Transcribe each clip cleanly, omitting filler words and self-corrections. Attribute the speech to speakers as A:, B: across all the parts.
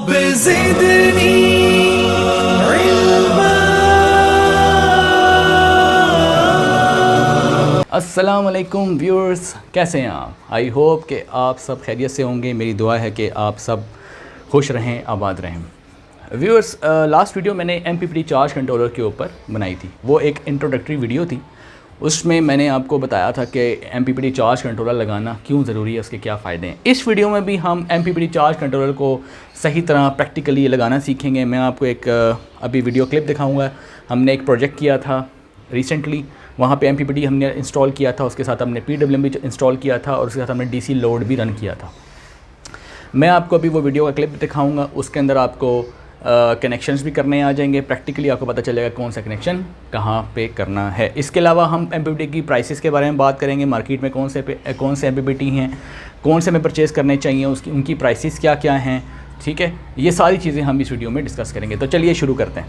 A: ज़िदनी इल्मा।
B: अस्सलाम वालेकुम व्यूअर्स, कैसे हैं आप? आई होप कि आप सब खैरियत से होंगे। मेरी दुआ है कि आप सब खुश रहें, आबाद रहें। व्यूअर्स, लास्ट वीडियो मैंने MPPT चार्ज कंट्रोलर के ऊपर बनाई थी। वो एक इंट्रोडक्टरी वीडियो थी। उसमें मैंने आपको बताया था कि MPPT चार्ज कंट्रोलर लगाना क्यों ज़रूरी है, उसके क्या फ़ायदे हैं। इस वीडियो में भी हम MPPT चार्ज कंट्रोलर को सही तरह प्रैक्टिकली लगाना सीखेंगे। मैं आपको एक अभी वीडियो क्लिप दिखाऊंगा। हमने एक प्रोजेक्ट किया था रिसेंटली, वहाँ पे MPPT हमने इंस्टॉल किया था, उसके साथ हमने PWM भी इंस्टॉल किया था और उसके साथ हमने DC लोड भी रन किया था। मैं आपको अभी वो वीडियो का क्लिप दिखाऊंगा। उसके अंदर आपको कनेक्शंस भी करने आ जाएंगे। प्रैक्टिकली आपको पता चलेगा कौन सा कनेक्शन कहाँ पे करना है। इसके अलावा हम MPPT की प्राइसेस के बारे में बात करेंगे। मार्केट में कौन से MPPT हैं, कौन से में परचेज़ करने चाहिए, उनकी प्राइसेस क्या क्या हैं। ठीक है, ये सारी चीज़ें हम इस वीडियो में डिस्कस करेंगे। तो चलिए शुरू करते हैं।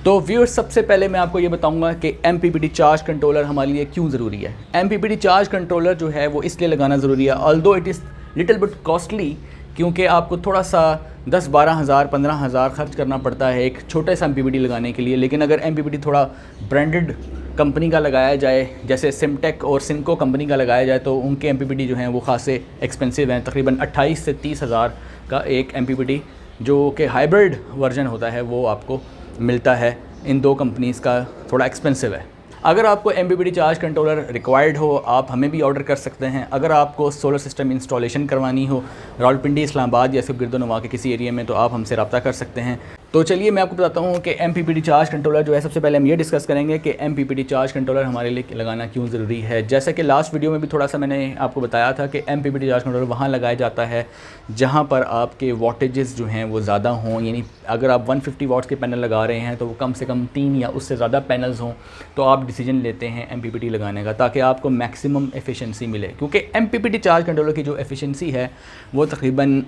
B: तो व्यूअर्स, सबसे पहले मैं आपको ये बताऊंगा कि MPPT चार्ज कंट्रोलर हमारे लिए क्यों ज़रूरी है। MPPT चार्ज कंट्रोलर जो है वो इसलिए लगाना ज़रूरी है, although it is little bit costly, क्योंकि आपको थोड़ा सा 10-12 हज़ार 15 हज़ार खर्च करना पड़ता है एक छोटे सा MPPT लगाने के लिए। लेकिन अगर MPPT थोड़ा ब्रांडेड कंपनी का लगाया जाए, जैसे सिमटेक और सिंको कंपनी का लगाया जाए, तो उनके MPPT जो हैं वो खासे एक्सपेंसिव हैं। तकरीबन 28 से 30 हज़ार का एक MPPT जो कि हाइब्रिड वर्जन होता है वो आपको मिलता है। इन दो कंपनीज़ का थोड़ा एक्सपेंसिव है। अगर आपको MPPT चार्ज कंट्रोलर रिक्वायर्ड हो, आप हमें भी ऑर्डर कर सकते हैं। अगर आपको सोलर सिस्टम इंस्टॉलेशन करवानी हो रावलपिंडी, इस्लामाबाद या फिर गिरदोनवा के किसी एरिया में, तो आप हमसे रब्ता कर सकते हैं। तो चलिए मैं आपको बताता हूँ कि MPPT चार्ज कंट्रोलर जो है, सबसे पहले हम ये डिस्कस करेंगे कि MPPT चार्ज कंट्रोलर हमारे लिए लगाना क्यों ज़रूरी है। जैसे कि लास्ट वीडियो में भी थोड़ा सा मैंने आपको बताया था कि MPPT चार्ज कंट्रोलर वहाँ लगाया जाता है जहाँ पर आपके वाटेजेस जो हैं वो ज़्यादा हों। यानी अगर आप 150 वाट्स के पैनल लगा रहे हैं तो वो कम से कम 3 या उससे ज़्यादा पैनल्स हों, तो आप डिसीजन लेते हैं MPPT लगाने का, ताकि आपको मैक्सिमम एफिशिएंसी मिले। क्योंकि MPPT चार्ज कंट्रोलर की जो एफिशिएंसी है वो तकरीबन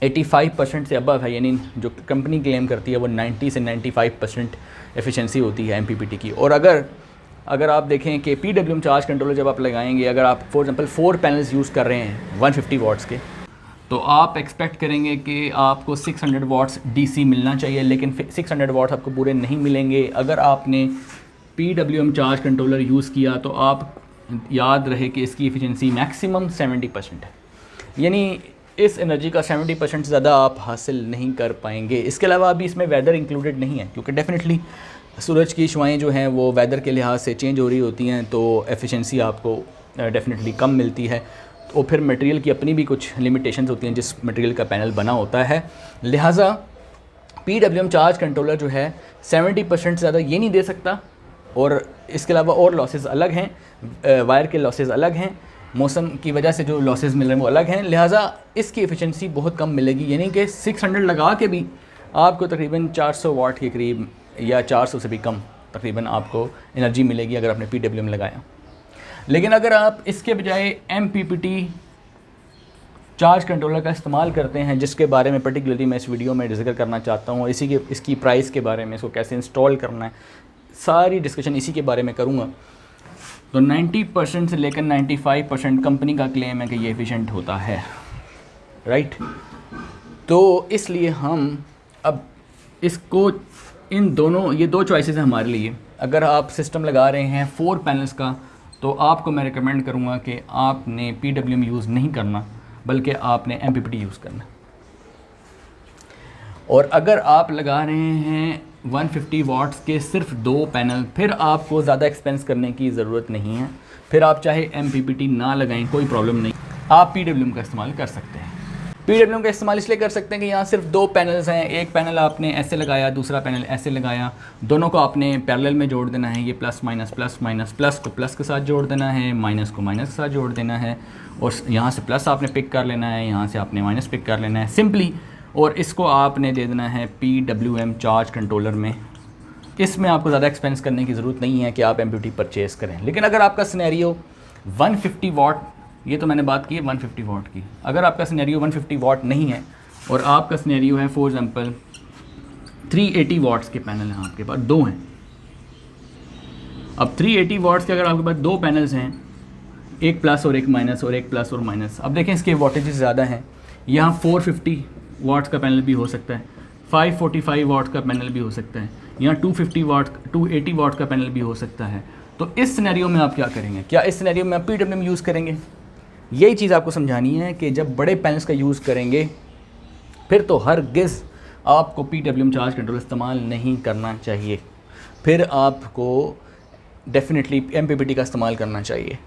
B: 85% से अबव है। यानी जो कंपनी क्लेम करती है वो 90 से 95% एफिशिएंसी होती है MPPT की। और अगर आप देखें कि PWM चार्ज कंट्रोलर जब आप लगाएंगे, अगर आप फॉर एग्जांपल 4 पैनल्स यूज़ कर रहे हैं 150 वाट्स के, तो आप एक्सपेक्ट करेंगे कि आपको 600 वाट्स DC मिलना चाहिए, लेकिन 600 वाट्स आपको पूरे नहीं मिलेंगे। अगर आपने PWM चार्ज कंट्रोलर यूज़ किया तो आप याद रहे कि इसकी एफिशिएंसी मैक्सिमम 70% है। यानी इस एनर्जी का 70% ज़्यादा आप हासिल नहीं कर पाएंगे। इसके अलावा अभी इसमें वेदर इंक्लूडेड नहीं है, क्योंकि डेफिनेटली सूरज की शुआएं जो हैं वो वेदर के लिहाज से चेंज हो रही होती हैं, तो एफिशिएंसी आपको डेफिनेटली कम मिलती है। तो फिर मटेरियल की अपनी भी कुछ लिमिटेशंस होती हैं जिस मटेरियल का पैनल बना होता है। लिहाजा PWM चार्ज कंट्रोलर जो है 70% ज़्यादा ये नहीं दे सकता। और इसके अलावा और लॉसेस अलग हैं, वायर के लॉसेस अलग हैं, मौसम की वजह से जो लॉसेस मिल रहे हैं वो अलग हैं। लिहाजा इसकी एफिशिएंसी बहुत कम मिलेगी। यानी कि 600 लगा के भी आपको तकरीबन 400 वाट के करीब या 400 से भी कम तकरीबन आपको एनर्जी मिलेगी अगर आपने PWM लगाया। लेकिन अगर आप इसके बजाय MPPT चार्ज कंट्रोलर का इस्तेमाल करते हैं, जिसके बारे में पर्टिकुलरली मैं इस वीडियो में जिक्र करना चाहता हूँ, इसकी प्राइस के बारे में, इसको कैसे इंस्टॉल करना है, सारी डिस्कशन इसी के बारे में करूँगा। तो 90% से लेकर 95% कंपनी का क्लेम है कि ये एफिशिएंट होता है, राइट। तो इसलिए हम अब इसको ये दो चॉइसेस हैं हमारे लिए। अगर आप सिस्टम लगा रहे हैं 4 पैनल्स का, तो आपको मैं रिकमेंड करूँगा कि आपने PWM यूज़ नहीं करना, बल्कि आपने MPPT यूज़ करना। और अगर आप लगा रहे हैं 150 वाट्स के सिर्फ 2 पैनल, फिर आपको ज़्यादा एक्सपेंस करने की ज़रूरत नहीं है। फिर आप चाहे MPPT ना लगाएं, कोई प्रॉब्लम नहीं, आप PWM का इस्तेमाल कर सकते हैं। PWM का इस्तेमाल इसलिए कर सकते हैं कि यहाँ सिर्फ 2 पैनल्स हैं। एक पैनल आपने ऐसे लगाया, दूसरा पैनल ऐसे लगाया, दोनों को आपने पैरेलल में जोड़ देना है। ये प्लस माइनस प्लस को प्लस के साथ जोड़ देना है, माइनस को माइनस के साथ जोड़ देना है, और यहाँ से प्लस आपने पिक कर लेना है, यहाँ से आपने माइनस पिक कर लेना है सिंपली। और इसको आपने दे देना है PWM चार्ज कंट्रोलर में। इसमें आपको ज़्यादा एक्सपेंस करने की ज़रूरत नहीं है कि आप MPPT परचेज़ करें। लेकिन अगर आपका सिनेरियो 150 वाट, ये तो मैंने बात की है 150 वाट की, अगर आपका सिनेरियो 150 वाट नहीं है और आपका सिनेरियो है फॉर एग्जांपल 380 वाट्स के पैनल हैं, आपके पास 2 हैं। अब 380 वाट्स के अगर आपके पास 2 पैनल्स हैं, एक प्लस और एक माइनस और एक प्लस और माइनस, अब देखें इसके वोल्टेजेस ज़्यादा हैं। यहाँ 450 वाट्स का पैनल भी हो सकता है, 545 वाट्स का पैनल भी हो सकता है, या 280 वाट का पैनल भी हो सकता है। तो इस सिनेरियो में आप क्या करेंगे? क्या इस सिनेरियो में आप PWM यूज़ करेंगे? यही चीज़ आपको समझानी है कि जब बड़े पैनल्स का यूज़ करेंगे फिर तो हरगिज़ आपको PWM चार्ज कंट्रोलर इस्तेमाल नहीं करना चाहिए, फिर आपको डेफिनेटली MPPT का इस्तेमाल करना चाहिए।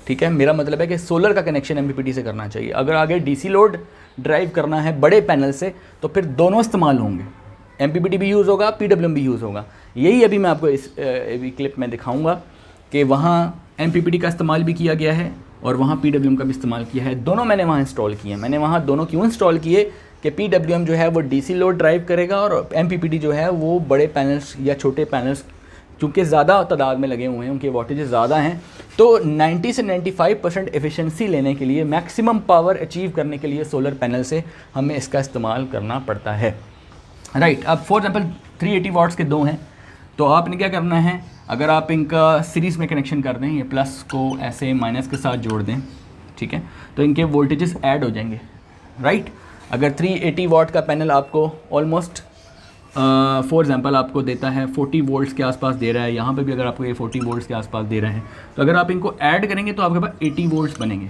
B: ठीक है, मेरा मतलब है कि सोलर का कनेक्शन MPPT से करना चाहिए। अगर आगे DC लोड ड्राइव करना है बड़े पैनल से तो फिर दोनों इस्तेमाल होंगे, MPPT भी यूज़ होगा, PWM भी यूज़ होगा। यही अभी मैं आपको इस क्लिप में दिखाऊंगा कि वहाँ MPPT का इस्तेमाल भी किया गया है और वहाँ PWM का भी इस्तेमाल किया है। दोनों मैंने वहाँ इंस्टॉल किए हैं। मैंने वहाँ दोनों क्यों इंस्टॉल किए कि PWM जो है वो DC लोड ड्राइव करेगा और MPPT जो है वो बड़े पैनल्स या छोटे पैनल्स चूँकि ज़्यादा तादाद में लगे हुए हैं, उनके वोल्टेजेस ज़्यादा हैं, तो 90 से 95% एफिशिएंसी लेने के लिए, मैक्सिमम पावर अचीव करने के लिए सोलर पैनल से हमें इसका इस्तेमाल करना पड़ता है। राइट, अब फॉर एग्जांपल 380 वाट्स के दो हैं, तो आपने क्या करना है, अगर आप इनका सीरीज़ में कनेक्शन कर दें, ये प्लस को ऐसे माइनस के साथ जोड़ दें, ठीक है, तो इनके वोल्टेजेस ऐड हो जाएंगे। राइट, अगर 380 वाट का पैनल आपको ऑलमोस्ट फॉर एग्जांपल आपको देता है 40 वोल्ट्स के आसपास दे रहा है, यहाँ पे भी अगर आपको ये 40 वोल्ट्स के आसपास दे रहा है, तो अगर आप इनको ऐड करेंगे तो आपके पास 80 वोल्ट्स बनेंगे।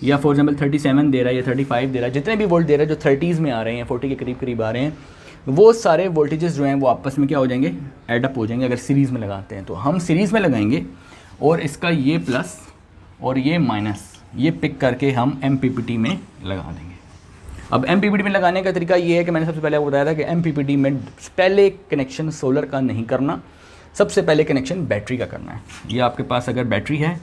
B: या फॉर एग्जांपल 37 दे रहा है या 35 दे रहा है, जितने भी वोल्ट दे रहा है जो 30s में आ रहे हैं, 40 के करीब करीब आ रहे हैं, वो सारे वोल्टेजेस जो हैं वो आपस में क्या हो जाएंगे, एडअप हो जाएंगे। अगर सीरीज़ में लगाते हैं तो हम सीरीज़ में लगाएंगे और इसका ये प्लस और ये माइनस ये पिक करके हम MPPT में लगा देंगे। अब MPPT में लगाने का तरीका ये है कि मैंने सबसे पहले आपको बताया था कि MPPT में पहले कनेक्शन सोलर का नहीं करना, सबसे पहले कनेक्शन बैटरी का करना है। ये आपके पास अगर बैटरी है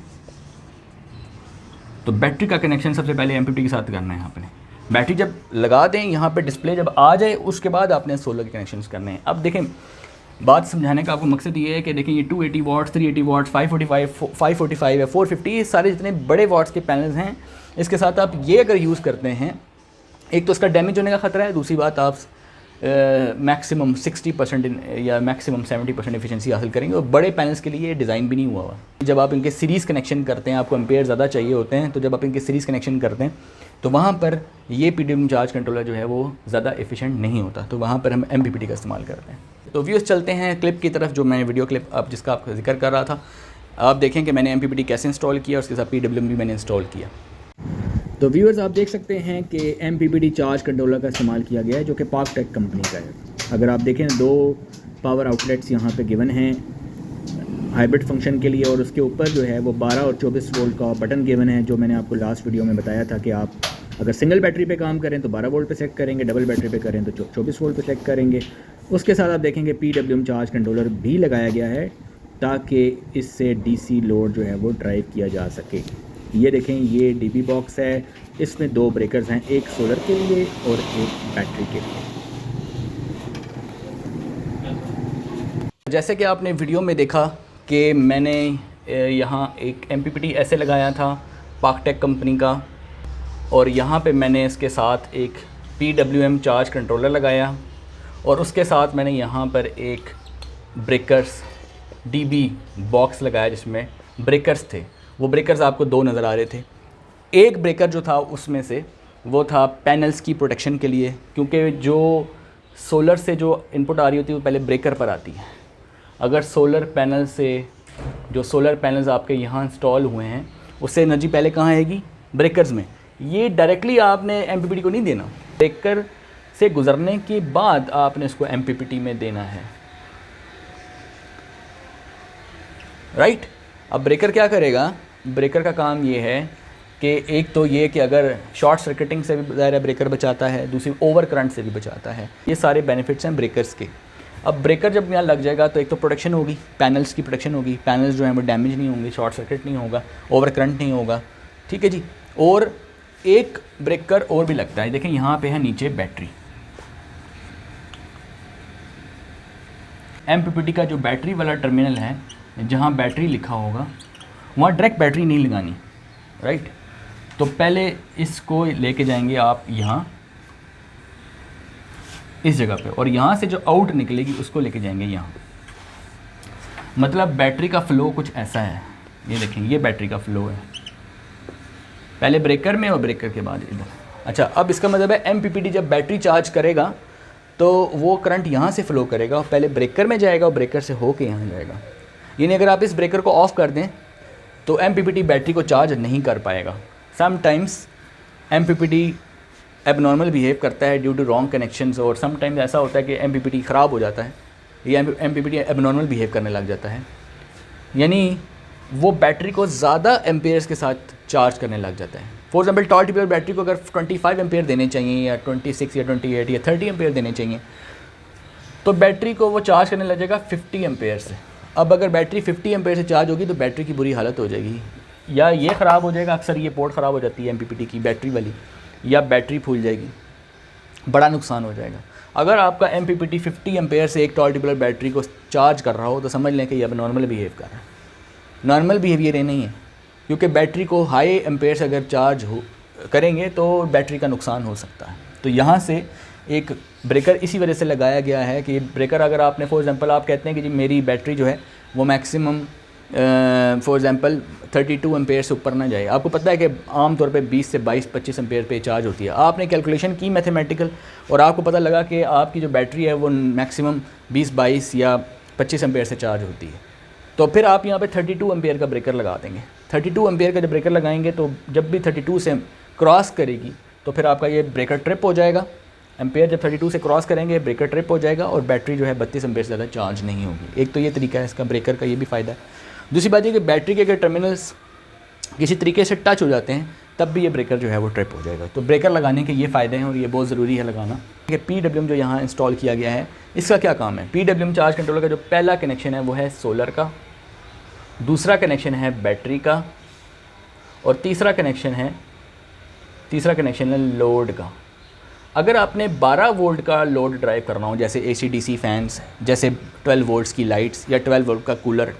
B: तो बैटरी का कनेक्शन सबसे पहले MPPT के साथ करना है आपने। बैटरी जब लगा दें, यहाँ पे डिस्प्ले जब आ जाए, उसके बाद आपने सोलर के कनेक्शंस करने हैं। अब देखें, बात समझाने का आपको मकसद ये है कि देखें ये 280 वाट्स, 380 वाट्स, 545 है, 450, ये सारे जितने बड़े वाट्स के पैनल्स हैं, इसके साथ आप ये अगर यूज़ करते हैं, एक तो इसका डैमेज होने का ख़तरा है, दूसरी बात आप मैक्सिमम 60% या मैक्सिमम 70% एफिशिएंसी हासिल करेंगे। और बड़े पैनल्स के लिए ये डिज़ाइन भी नहीं हुआ हुआ। जब आप इनके सीरीज़ कनेक्शन करते हैं, आपको एम्पेयर ज़्यादा चाहिए होते हैं, तो जब आप इनके सीरीज़ कनेक्शन करते हैं तो वहाँ पर ये PWM चार्ज कंट्रोलर जो है वो ज़्यादा एफिशिएंट नहीं होता, तो वहाँ पर हम MPPT का इस्तेमाल करते हैं। तो व्यूअर्स, चलते हैं क्लिप की तरफ, जो मैं वीडियो क्लिप आप जिसका आपका जिक्र कर रहा था। आप देखें कि मैंने MPPT कैसे इंस्टॉल किया, उसके साथ PWM भी मैंने इंस्टॉल किया। तो व्यूअर्स, आप देख सकते हैं कि MPPT चार्ज कंट्रोलर का इस्तेमाल किया गया है, जो कि पाकटेक कंपनी का है। अगर आप देखें, दो पावर आउटलेट्स यहाँ पे गिवन हैं हाइब्रिड फंक्शन के लिए, और उसके ऊपर जो है वो 12 और 24 वोल्ट का बटन गिवन है, जो मैंने आपको लास्ट वीडियो में बताया था कि आप अगर सिंगल बैटरी पे काम करें तो 12 वोल्ट पे सेट करेंगे, डबल बैटरी पे करें तो 24 वोल्ट पे सेट करेंगे। उसके साथ आप देखेंगे PWM चार्ज कंट्रोलर भी लगाया गया है ताकि इससे DC लोड जो है वो ड्राइव किया जा सके। ये देखें, ये DB बॉक्स है, इसमें दो ब्रेकर्स हैं, एक सोलर के लिए और एक बैटरी के लिए। जैसे कि आपने वीडियो में देखा कि मैंने यहाँ एक MPPT ऐसे लगाया था पाकटेक कंपनी का, और यहाँ पे मैंने इसके साथ एक PWM चार्ज कंट्रोलर लगाया, और उसके साथ मैंने यहाँ पर एक ब्रेकर्स DB बॉक्स लगाया जिसमें ब्रेकर्स थे। वो ब्रेकर्स आपको दो नज़र आ रहे थे। एक ब्रेकर जो था उसमें से वो था पैनल्स की प्रोटेक्शन के लिए, क्योंकि जो सोलर से जो इनपुट आ रही होती है वो पहले ब्रेकर पर आती है। अगर सोलर पैनल से जो सोलर पैनल्स आपके यहाँ इंस्टॉल हुए हैं उससे एनर्जी पहले कहाँ आएगी, ब्रेकर्स में। ये डायरेक्टली आपने MPPT को नहीं देना, ब्रेकर से गुज़रने के बाद आपने इसको MPPT में देना है। राइट, अब ब्रेकर क्या करेगा, ब्रेकर का काम ये है कि एक तो ये कि अगर शॉर्ट सर्किटिंग से भी ज़ाहिर है ब्रेकर बचाता है, दूसरी ओवर करंट से भी बचाता है। ये सारे बेनिफिट्स हैं ब्रेकर्स के। अब ब्रेकर जब यहाँ लग जाएगा तो एक तो प्रोटेक्शन होगी, पैनल्स की प्रोटेक्शन होगी, पैनल्स जो हैं वो डैमेज नहीं होंगे, शॉर्ट सर्किट नहीं होगा, ओवर करंट नहीं होगा, ठीक है जी। और एक ब्रेकर और भी लगता है, देखें यहाँ पे है नीचे बैटरी। MPPT का जो बैटरी वाला टर्मिनल है, जहाँ बैटरी लिखा होगा वहाँ डायरेक्ट बैटरी नहीं लगानी, राइट। तो पहले इसको लेके जाएंगे आप यहाँ इस जगह पे, और यहाँ से जो आउट निकलेगी उसको लेके जाएंगे यहाँ। मतलब बैटरी का फ़्लो कुछ ऐसा है, ये देखें, ये बैटरी का फ़्लो है, पहले ब्रेकर में और ब्रेकर के बाद इधर, अच्छा, अब इसका मतलब है MPPT जब बैटरी चार्ज करेगा तो वो करंट यहाँ से फ़्लो करेगा और पहले ब्रेकर में जाएगा और ब्रेकर से होके यहाँ जाएगा। यानी अगर आप इस ब्रेकर को ऑफ़ कर दें तो MPPT बैटरी को चार्ज नहीं कर पाएगा। समटाइम्स MPPT एबनॉर्मल बिहेव करता है ड्यू टू रॉन्ग कनेक्शंस, और समटाइम्स ऐसा होता है कि MPPT ख़राब हो जाता है, ये MPPT एबनॉर्मल बिहेव करने लग जाता है, यानी वो बैटरी को ज़्यादा एम्पेयर्स के साथ चार्ज करने लग जाता है। फॉर एग्जाम्पल 12 टिपिकल बैटरी को अगर 25 एम्पेयर देने चाहिए या 26 या 28 या 30 एम्पेयर देने चाहिए तो बैटरी को वो चार्ज करने लग जाएगा 50 एम्पेयर से। अब अगर बैटरी 50 एम्पेयर से चार्ज होगी तो बैटरी की बुरी हालत हो जाएगी, या ये ख़राब हो जाएगा, अक्सर ये पोर्ट ख़राब हो जाती है MPPT की बैटरी वाली, या बैटरी फूल जाएगी, बड़ा नुकसान हो जाएगा। अगर आपका MPPT 50 एम्पेयर से एक 12 टिपिकल बैटरी को चार्ज कर रहा हो तो समझ लें कि ये अब नॉर्मल बिहेव कर रहा है। नॉर्मल बिहेवियर ये नहीं है, क्योंकि बैटरी को हाई एम्पेयर से अगर चार्ज करेंगे तो बैटरी का नुकसान हो सकता है। तो यहाँ से एक ब्रेकर इसी वजह से लगाया गया है कि ब्रेकर अगर आपने फॉर एग्जांपल आप कहते हैं कि जी मेरी बैटरी जो है वो मैक्सिमम फॉर एग्जांपल 32 एम्पेयर से ऊपर ना जाए। आपको पता है कि आम तौर पे 20 से 22-25 एम्पेयर पे चार्ज होती है। आपने कैलकुलेशन की मैथमेटिकल और आपको पता लगा कि आपकी जो बैटरी है वो मैक्सिमम 20-22 या 25 एम्पेयर से चार्ज होती है, तो फिर आप यहाँ पे 32 एम्पेयर का ब्रेकर लगा देंगे। 32 एम्पेयर का जब ब्रेकर लगाएंगे तो जब भी 32 से क्रॉस करेगी तो फिर आपका ये ब्रेकर ट्रिप हो जाएगा। एम्पेयर जब 32 से क्रॉस करेंगे ब्रेकर ट्रिप हो जाएगा और बैटरी जो है 32 एम्पेयर से ज़्यादा चार्ज नहीं होगी। एक तो ये तरीका है इसका ब्रेकर का, ये भी फ़ायदा है। दूसरी बात ये कि बैटरी के अगर टर्मिनल्स किसी तरीके से टच हो जाते हैं तब भी ये ब्रेकर जो है वो ट्रिप हो जाएगा। तो ब्रेकर लगाने के ये फ़ायदे हैं और ये बहुत ज़रूरी है लगाना। PWM जो यहाँ इंस्टॉल किया गया है इसका क्या काम है? PWM चार्ज कंट्रोलर का जो पहला कनेक्शन है वो है सोलर का, दूसरा कनेक्शन है बैटरी का, और तीसरा कनेक्शन है लोड का। अगर आपने 12 वोल्ट का लोड ड्राइव करना हो, जैसे AC/DC फैंस, जैसे 12 वोल्ट्स की लाइट्स या 12 वोल्ट का कूलर,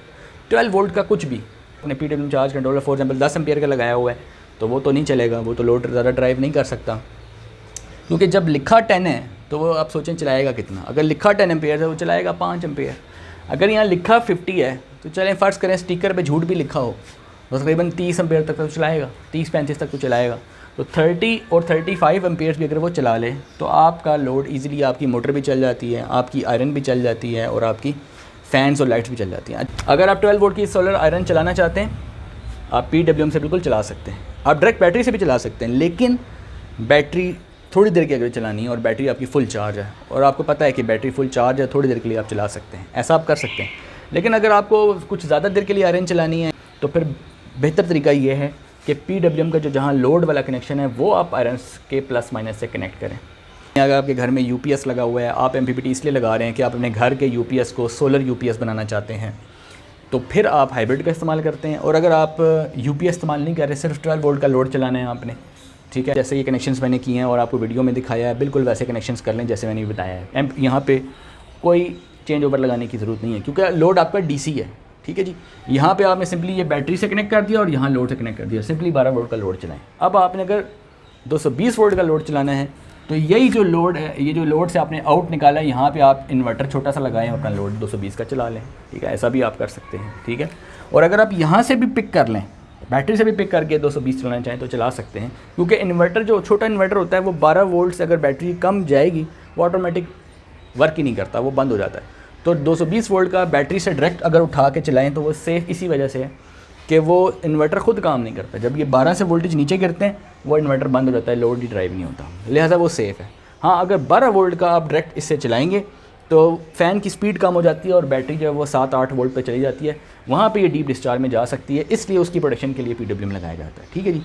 B: 12 वोल्ट का कुछ भी, अपने PWM charge controller for example 10 ampere का लगाया हुआ है तो वो तो नहीं चलेगा, वो तो लोड ज़्यादा ड्राइव नहीं कर सकता, क्योंकि जब लिखा 10 है तो वो आप सोचें चलाएगा कितना। अगर लिखा 10 एम्पेयर है वो चलाएगा 5 एम्पेयर। अगर यहाँ लिखा 50 है तो चलें फ़र्ज़ करें स्टिकर पे झूठ भी लिखा हो तो तकरीबन 30 एम्पेयर तक तो चलाएगा, 30-35 तक तो चलाएगा। तो 30 और 35 एम्पेयर्स भी अगर वो चला ले तो आपका लोड इजीली, आपकी मोटर भी चल जाती है, आपकी आयरन भी चल जाती है और आपकी फ़ैन्स और लाइट्स भी चल जाती हैं। अगर आप 12 वोल्ट की सोलर आयरन चलाना चाहते हैं आप PWM से बिल्कुल चला सकते हैं। आप डायरेक्ट बैटरी से भी चला सकते हैं, लेकिन बैटरी थोड़ी देर के अगर चलानी है और बैटरी आपकी फुल चार्ज है और आपको पता है कि बैटरी फुल चार्ज है, थोड़ी देर के लिए आप चला सकते हैं, ऐसा आप कर सकते हैं। लेकिन अगर आपको कुछ ज़्यादा देर के लिए आयरन चलानी है तो फिर बेहतर तरीका ये है कि PWM का जो जहाँ लोड वाला कनेक्शन है वो आप आयरन के प्लस माइनस से कनेक्ट करें। अगर आपके घर में UPS लगा हुआ है, आप MPPT इसलिए लगा रहे हैं कि आप अपने घर के UPS को सोलर UPS बनाना चाहते हैं, तो फिर आप हाइब्रिड का इस्तेमाल करते हैं। और अगर आप UPS इस्तेमाल नहीं कर रहे, सिर्फ 12 वोल्ट का लोड चलाना है आपने, ठीक है, जैसे ये कनेक्शंस मैंने किए हैं और आपको वीडियो में दिखाया है, बिल्कुल वैसे कनेक्शंस कर लें जैसे मैंने बताया है। यहाँ पे कोई चेंज ओवर लगाने की ज़रूरत नहीं है क्योंकि लोड आपका DC है, ठीक है जी। यहाँ पे आपने सिंपली ये बैटरी से कनेक्ट कर दिया और यहाँ लोड से कनेक्ट कर दिया, सिंपली 12 वोल्ट का लोड चलाएं। अब आपने अगर 220 वोल्ट का लोड चलाना है तो यही जो लोड है, ये जो लोड से आपने आउट निकाला है, यहाँ पे आप इन्वर्टर छोटा सा लगाएं और अपना लोड 220 का चला लें, ठीक है, ऐसा भी आप कर सकते हैं, ठीक है। और अगर आप यहाँ से भी पिक कर लें, बैटरी से भी पिक करके 220 चलाना चाहें तो चला सकते हैं, क्योंकि इन्वर्टर जो छोटा इन्वर्टर होता है वो 12 वोल्ट से अगर बैटरी कम जाएगी वो ऑटोमेटिक वर्क ही नहीं करता, वो बंद हो जाता है। तो 220 वोल्ट का बैटरी से डायरेक्ट अगर उठा के चलाएँ तो वो सेफ़ इसी वजह से है कि वो इन्वर्टर खुद काम नहीं करता। जब ये 12 से वोल्टेज नीचे गिरते हैं वो इन्वर्टर बंद हो जाता है, लोड ही ड्राइव नहीं होता, लिहाजा वो सेफ़ है। हाँ, अगर 12 वोल्ट का आप डायरेक्ट इससे चलाएंगे तो फ़ैन की स्पीड कम हो जाती है और बैटरी जो है वो 7-8 वोल्ट पे चली जाती है, वहाँ पे ये डीप डिस्चार्ज में जा सकती है, इसलिए उसकी प्रोटेक्शन के लिए PWM लगाया जाता है, ठीक है जी।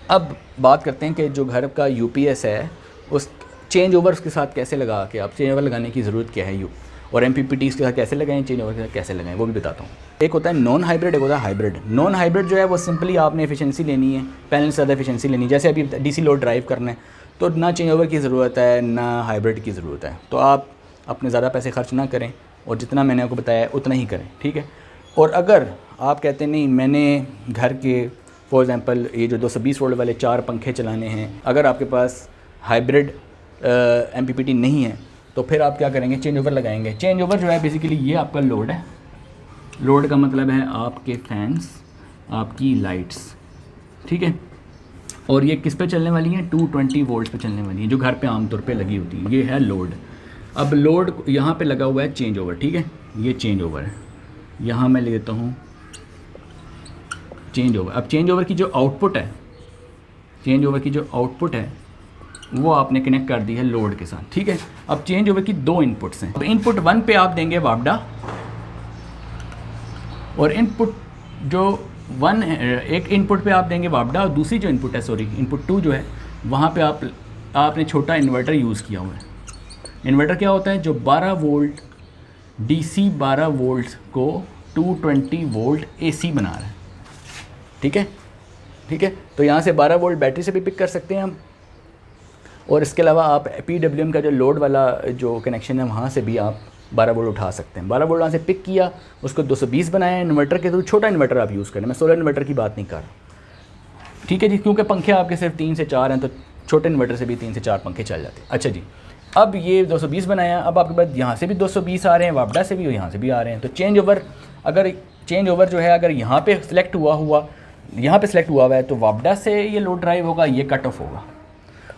B: अब बात करते हैं कि जो घर का UPS है उस चेंज ओवर के साथ कैसे लगा के, आप चेंज ओवर लगाने की ज़रूरत क्या है, और MPPT के साथ कैसे लगाएं, चेंज ओवर के साथ कैसे लगाएं, वो भी बताता हूँ। एक होता है नॉन हाइब्रिड, एक होता है हाइब्रिड। नॉन हाइब्रिड जो है वो सिंपली आपने एफिशिएंसी लेनी है, पैनल से ज़्यादा एफिशिएंसी लेनी है। जैसे अभी DC लोड ड्राइव करना है तो ना चेंज ओवर की ज़रूरत है ना हाइब्रिड की ज़रूरत है, तो आप अपने ज़्यादा पैसे खर्च ना करें और जितना मैंने आपको बताया उतना ही करें, ठीक है। और अगर आप कहते हैं नहीं मैंने घर के फॉर एग्ज़ाम्पल ये जो 220 वोल्ट वाले 4 पंखे चलाने हैं, अगर आपके पास हाइब्रिड MPPT नहीं है तो फिर आप क्या करेंगे, चेंज ओवर लगाएंगे। चेंज ओवर जो है बेसिकली ये आपका लोड है, लोड का मतलब है आपके फैंस, आपकी लाइट्स, ठीक है। और ये किस पे चलने वाली हैं, 220 वोल्ट पे चलने वाली हैं, जो घर पे आमतौर पे लगी होती है। ये है लोड। अब लोड यहाँ पे लगा हुआ है चेंज ओवर, ठीक है, ये चेंज ओवर है। यहाँ मैं ले लेता हूँ चेंज ओवर। अब चेंज ओवर की जो आउटपुट है, चेंज ओवर की जो आउटपुट है वो आपने कनेक्ट कर दी है लोड के साथ, ठीक है। अब चेंज ओवर की दो इनपुट्स हैं। अब इनपुट 1 पे आप देंगे वापडा, और इनपुट जो 1 है, एक इनपुट पे आप देंगे वापडा, और दूसरी जो इनपुट है, सॉरी इनपुट 2 जो है, वहाँ पे आपने छोटा इन्वर्टर यूज़ किया हुआ है। इन्वर्टर क्या होता है, जो 12 वोल्ट DC 12 वोल्ट को 220 वोल्ट AC बना रहा है, ठीक है, ठीक है। तो यहाँ से 12 वोल्ट बैटरी से भी पिक कर सकते हैं हम, और इसके अलावा आप PWM का जो लोड वाला जो कनेक्शन है वहाँ से भी आप 12 वोल्ट उठा सकते हैं। 12 वोल्ट वहाँ से पिक किया, उसको 220 बनाया इन्वर्टर के थ्रू। छोटा इन्वर्टर आप यूज़ करें, मैं सोलर इन्वर्टर की बात नहीं कर रहा, ठीक है जी, क्योंकि पंखे आपके सिर्फ 3 से 4 हैं, तो छोटे इन्वर्टर से भी 3 से 4 पंखे चल जाते हैं। अच्छा जी, अब ये 220 बनाया, अब आपके पास यहाँ से भी 220 आ रहे हैं, वापडा से भी और यहाँ से भी आ रहे हैं। तो चेंज ओवर, अगर चेंज ओवर जो है अगर यहाँ पे सिलेक्ट हुआ यहाँ पे सिलेक्ट हुआ है, तो वापडा से ये लोड ड्राइव होगा, ये कट ऑफ होगा।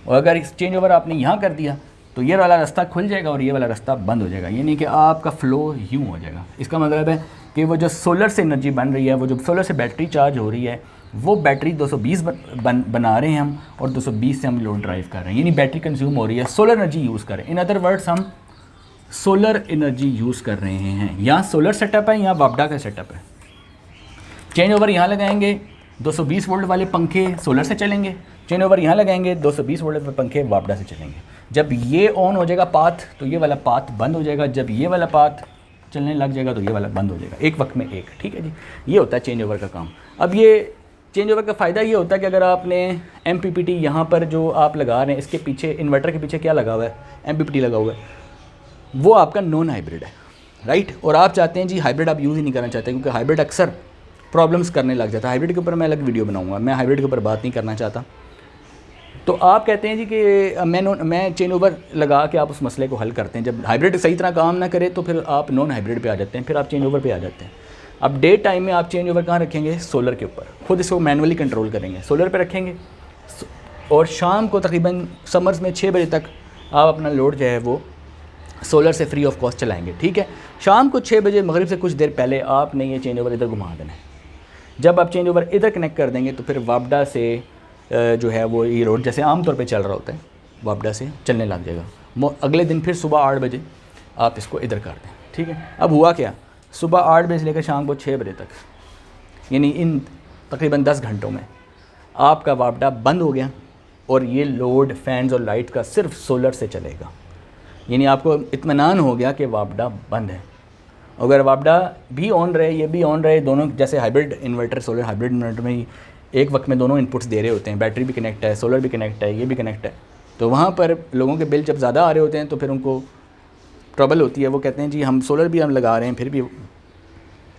B: और अगर इस चेंज ओवर आपने यहाँ कर दिया तो ये वाला रास्ता खुल जाएगा और ये वाला रास्ता बंद हो जाएगा, यानी कि आपका फ़्लो यूँ हो जाएगा। इसका मतलब है कि वो जो सोलर से एनर्जी बन रही है, वो जो सोलर से बैटरी चार्ज हो रही है, वो बैटरी 220 बना रहे हैं हम, और 220 से हम लोड ड्राइव कर रहे हैं, यानी बैटरी कंज्यूम हो रही है, सोलर एनर्जी यूज़ कर रहे हैं। इन अदर वर्ड्स हम सोलर एनर्जी यूज़ कर रहे हैं। यहाँ सोलर सेटअप है, यहाँ वापडा का सेटअप है। चेंज ओवर यहाँ लगाएंगे, 220 वोल्ट वाले पंखे सोलर से चलेंगे। चेंज ओवर यहाँ लगाएंगे, 220 वोल्ट वाले पंखे वापडा से चलेंगे। जब ये ऑन हो जाएगा पाथ, तो ये वाला पाथ बंद हो जाएगा। जब ये वाला पाथ चलने लग जाएगा तो ये वाला बंद हो जाएगा, एक वक्त में एक, ठीक है जी। ये होता है चेंज ओवर का काम। अब ये चेंज ओवर का फ़ायदा ये होता है कि अगर आपने MPPT यहाँ पर जो आप लगा रहे हैं, इसके पीछे इन्वर्टर के पीछे क्या लगा हुआ है, MPPT लगा हुआ है, वो आपका नॉन हाइब्रिड है, राइट। और आप चाहते हैं जी हाइब्रिड आप यूज़ ही नहीं करना चाहते, क्योंकि हाइब्रिड अक्सर प्रॉब्लम्स करने लग जाता है। हाइब्रिड के ऊपर मैं अलग वीडियो बनाऊंगा, मैं हाइब्रिड के ऊपर बात नहीं करना चाहता। तो आप कहते हैं जी कि मैं चेंज ओवर लगा के आप उस मसले को हल करते हैं। जब हाइब्रिड सही तरह काम ना करे तो फिर आप नॉन हाइब्रिड पे आ जाते हैं, फिर आप चेंज ओवर पे आ जाते हैं। अब डे टाइम में आप चेंज ओवर कहाँ रखेंगे, सोलर के ऊपर, खुद इसको मैनुअली कंट्रोल करेंगे, सोलर पे रखेंगे। और शाम को तकरीबन समर्स में 6 बजे तक आप अपना लोड जो है वो सोलर से फ्री ऑफ कॉस्ट चलाएँगे, ठीक है। शाम को 6 बजे मगरिब से कुछ देर पहले आपने ये चेंज ओवर इधर घुमा देना है। जब आप चेंज ओवर इधर कनेक्ट कर देंगे तो फिर वापडा से जो है वो ये रोड जैसे आम तौर पे चल रहा होता है, वापडा से चलने लग जाएगा। अगले दिन फिर सुबह 8 बजे आप इसको इधर कर दें, ठीक है। अब हुआ क्या, सुबह 8 बजे से लेकर शाम को 6 बजे तक, यानी इन तकरीबन 10 घंटों में आपका वापडा बंद हो गया, और ये लोड फैंस और लाइट का सिर्फ सोलर से चलेगा। यानी आपको इत्मीनान हो गया कि वापडा बंद है। अगर वापडा भी ऑन रहे, ये भी ऑन रहे, दोनों जैसे hybrid inverter, solar hybrid inverter में ही एक वक्त में दोनों इनपुट्स दे रहे होते हैं, बैटरी भी कनेक्ट है, सोलर भी कनेक्ट है, ये भी कनेक्ट है, तो वहाँ पर लोगों के बिल जब ज़्यादा आ रहे होते हैं तो फिर उनको ट्रबल होती है। वो कहते हैं जी हम सोलर भी हम लगा रहे हैं, फिर भी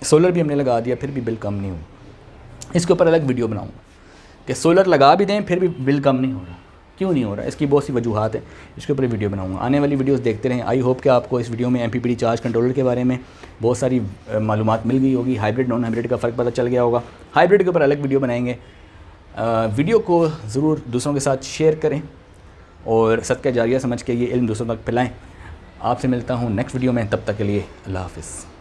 B: सोलर भी हमने लगा दिया, फिर भी बिल कम नहीं हुआ। इसके ऊपर अलग वीडियो बनाऊँगा कि सोलर लगा भी दें फिर भी बिल कम नहीं हो रहा, क्यों नहीं हो रहा, इसकी बहुत सी वजूहात है, इसके ऊपर वीडियो बनाऊंगा। आने वाली वीडियोस देखते रहें। आई होप कि आपको इस वीडियो में MPPT चार्ज कंट्रोलर के बारे में बहुत सारी मालूमात मिल गई होगी, हाइब्रिड नॉन हाइब्रिड का फ़र्क पता चल गया होगा। हाइब्रिड के ऊपर अलग वीडियो बनाएंगे। वीडियो को ज़रूर दूसरों के साथ शेयर करें और सदका जारिया समझ के ये इल्म दूसरों तक फैलाएँ। आपसे मिलता हूँ नेक्स्ट वीडियो में, तब तक के लिए अल्लाह हाफ़िज़।